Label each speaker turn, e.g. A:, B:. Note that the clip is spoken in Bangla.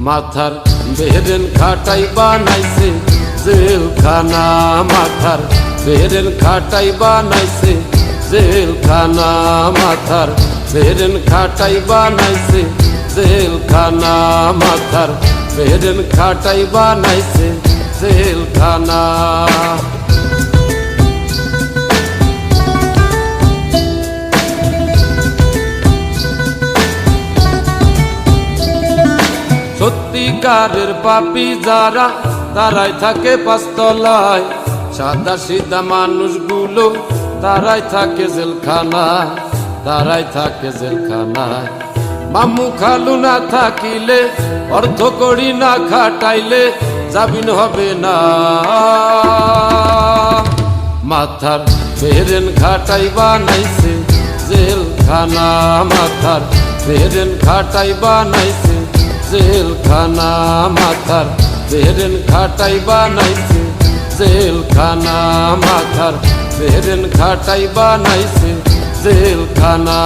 A: মাথার বেহেরেন খাটাই বানাইছে জেলখানা, মাথার বেহেরেন খাটাই বানাইছে জেলখানা, মাথার বেহেরেন খাটাই বানাইছে জেলখানা, মাথার বেহেরেন খাটাই বানাইছে জেলখানা। সত্যিকারের পাপী যারা তারাই থাকে পাঁচতলায়, সাদা সিধা মানুষগুলো তারাই থাকে জেলখানায়, তারাই থাকে জেলখানায়। মামু খালু না থাকিলে, অর্থ করি না খাটাইলে জামিন হবে না। মাথার বেহেরেন খাটাই বানাইছে জেলখানা, মাথার বেহেরেন খাটাই বানাইছে জেলখানা, মাথার বেহেরেন খাটাই বানাইছে জেলখানা, মাথার বেহেরেন খাটাই বানাইছে জেলখানা।